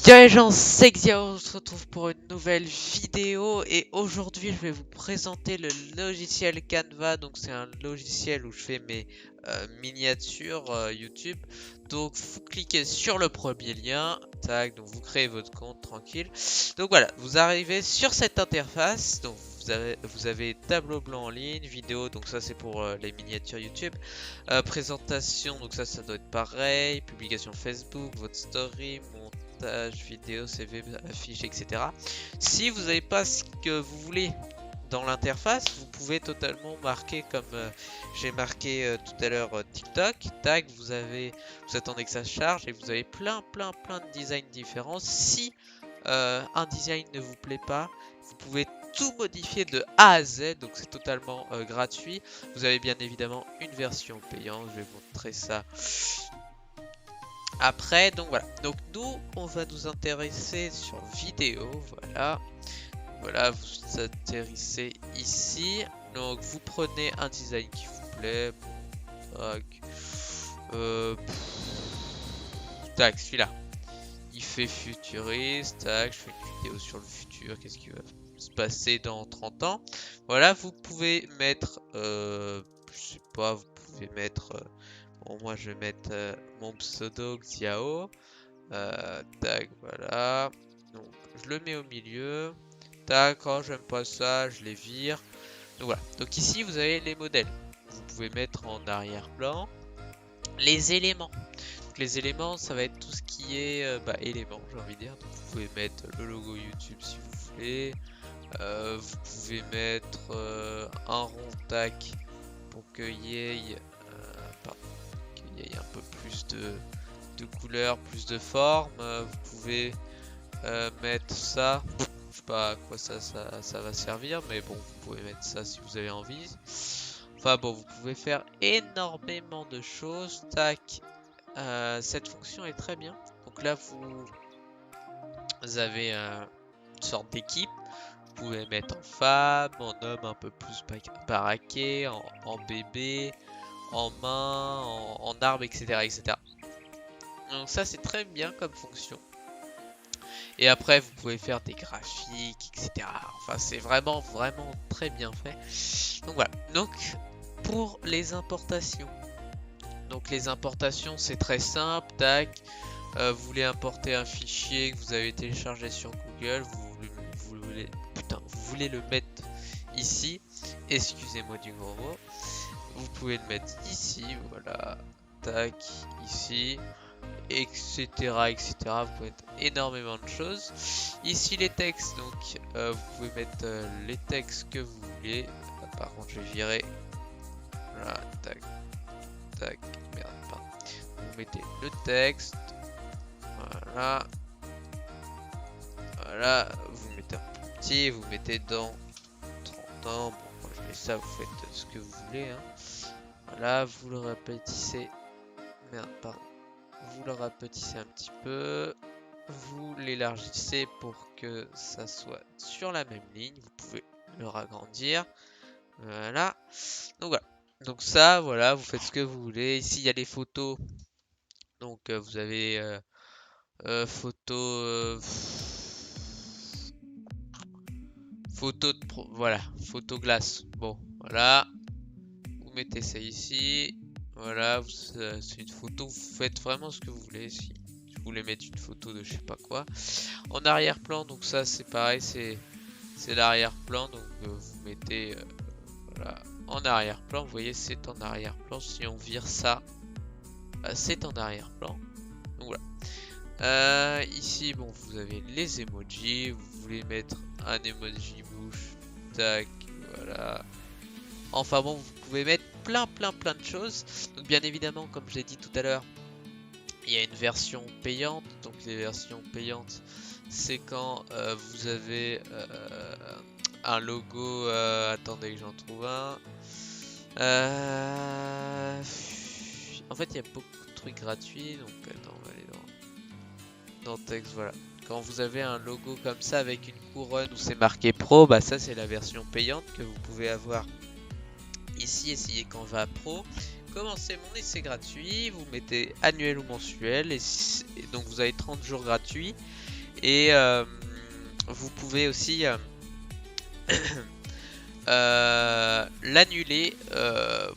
Yo les gens, c'est Xiao, on se retrouve pour une nouvelle vidéo et aujourd'hui je vais vous présenter le logiciel Canva. Donc c'est un logiciel où je fais mes miniatures YouTube. Donc vous cliquez sur le premier lien, tac, donc vous créez votre compte tranquille. Donc voilà, vous arrivez sur cette interface, donc vous avez tableau blanc en ligne, vidéo, donc ça c'est pour les miniatures YouTube. Présentation, donc ça doit être pareil, publication Facebook, votre story, vidéo, CV, affiche, etc. Si vous n'avez pas ce que vous voulez dans l'interface, vous pouvez totalement marquer comme j'ai marqué tout à l'heure TikTok. Tag, vous attendez que ça se charge et vous avez plein de designs différents. Si un design ne vous plaît pas, vous pouvez tout modifier de A à Z, donc c'est totalement gratuit. Vous avez bien évidemment une version payante, je vais vous montrer ça après. Donc voilà, donc nous on va nous intéresser sur vidéo. Voilà, vous atterrissez ici, donc vous prenez un design qui vous plaît. Tac, tac, celui-là il fait futuriste. Tac, je fais une vidéo sur le futur, qu'est-ce qui va se passer dans 30 ans. Voilà, vous pouvez mettre je sais pas, vous pouvez mettre bon, moi je vais mettre mon pseudo Xiao. Tac, voilà. Donc je le mets au milieu. Tac, oh, j'aime pas ça, je les vire. Donc voilà. Donc ici vous avez les modèles. Vous pouvez mettre en arrière-plan les éléments. Donc les éléments, ça va être tout ce qui est éléments, j'ai envie de dire. Donc vous pouvez mettre le logo YouTube si vous voulez. Vous pouvez mettre un rond tac pour qu'il y ait un peu plus de couleurs, plus de formes. Vous pouvez mettre ça. Je sais pas à quoi ça va servir, mais bon, vous pouvez mettre ça si vous avez envie. Enfin bon, vous pouvez faire énormément de choses. Tac. Cette fonction est très bien. Donc là, vous avez une sorte d'équipe. Vous pouvez mettre en femme, en homme un peu plus baraqué, en bébé, en main, en arbre, etc. Donc ça, c'est très bien comme fonction. Et après, vous pouvez faire des graphiques, etc. Enfin, c'est vraiment très bien fait. Donc voilà. Donc, pour les importations. Donc les importations, c'est très simple. Tac. Vous voulez importer un fichier que vous avez téléchargé sur Google. Vous voulez le mettre ici. Excusez-moi du gros mot. Vous pouvez le mettre ici. Voilà. Tac. Ici. Etc. Vous pouvez mettre énormément de choses. Ici les textes, donc vous pouvez mettre les textes que vous voulez. Par contre, je vais virer. Voilà, tac, tac, merde, pardon. Vous mettez le texte. Voilà. Voilà, vous mettez un plus petit, vous mettez dans 30 ans. Bon, moi je mets ça, vous faites ce que vous voulez. Hein. Voilà, vous le répétissez. Merde, pardon. Vous le rapetissez un petit peu, vous l'élargissez pour que ça soit sur la même ligne, vous pouvez le ragrandir, voilà. Donc voilà, donc ça, voilà, vous faites ce que vous voulez. Ici il y a les photos, donc vous avez photo de voilà, photo glace. Bon, voilà, vous mettez ça ici. Voilà, c'est une photo, vous faites vraiment ce que vous voulez. Si vous voulez mettre une photo de je sais pas quoi. En arrière-plan, donc ça c'est pareil, c'est l'arrière-plan. Donc vous mettez voilà, en arrière-plan, vous voyez c'est en arrière-plan. Si on vire ça, c'est en arrière-plan. Donc voilà. Ici, bon, vous avez les emojis. Vous voulez mettre un emoji bouche, tac, voilà. Enfin bon, vous pouvez mettre plein de choses. Donc bien évidemment, comme je l'ai dit tout à l'heure, il y a une version payante. Donc les versions payantes, c'est quand vous avez un logo. Attendez que j'en trouve un. En fait, il y a beaucoup de trucs gratuits. Donc attends, on va aller dans texte. Voilà. Quand vous avez un logo comme ça avec une couronne où c'est marqué pro, bah ça c'est la version payante que vous pouvez avoir ici. Essayez Canva Pro. Commencez mon essai gratuit, vous mettez annuel ou mensuel et donc vous avez 30 jours gratuits Et vous pouvez aussi l'annuler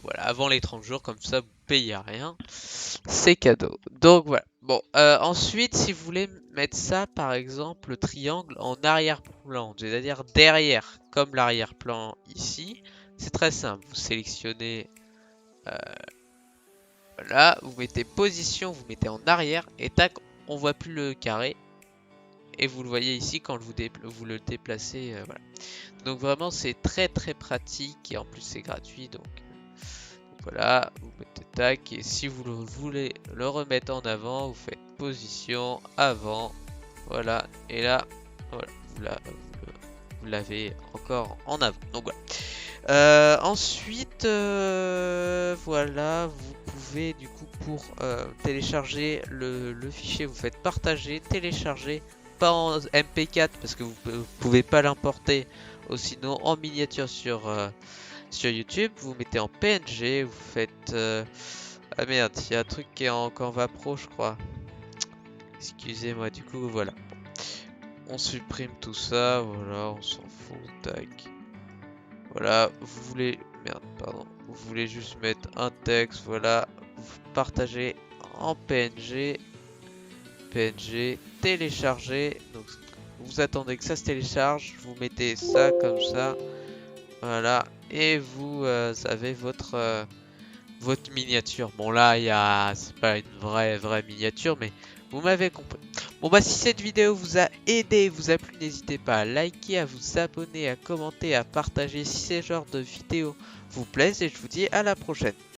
voilà, avant les 30 jours, comme ça vous payez rien. C'est cadeau. Donc voilà. Bon, ensuite, si vous voulez mettre ça, par exemple, le triangle en arrière-plan, c'est-à-dire derrière, comme l'arrière-plan ici, c'est très simple. Vous sélectionnez, voilà, vous mettez position, vous mettez en arrière, et tac, on voit plus le carré. Et vous le voyez ici quand vous le déplacez. Voilà. Donc vraiment, c'est très très pratique, et en plus c'est gratuit. Donc voilà, vous mettez tac, et si vous voulez le remettre en avant, vous faites position avant, voilà, et là, voilà, vous l'avez encore en avant. Donc voilà. Ensuite, voilà, vous pouvez du coup pour télécharger le fichier, vous faites partager, télécharger, pas en MP4 parce que vous pouvez pas l'importer, ou sinon en miniature sur YouTube, vous mettez en PNG, vous faites... Ah merde, il y a un truc qui est en Canva Pro, je crois. Excusez-moi, du coup, voilà. On supprime tout ça, voilà, on s'en fout, tac. Voilà, vous voulez... Merde, pardon. Vous voulez juste mettre un texte, voilà. Vous partagez en PNG. PNG, télécharger. Donc, vous attendez que ça se télécharge. Vous mettez ça comme ça. Voilà. Et vous avez votre miniature. Bon là, c'est pas une vraie miniature, mais vous m'avez compris. Bon bah si cette vidéo vous a aidé, vous a plu, n'hésitez pas à liker, à vous abonner, à commenter, à partager si ces genres de vidéos vous plaisent et je vous dis à la prochaine.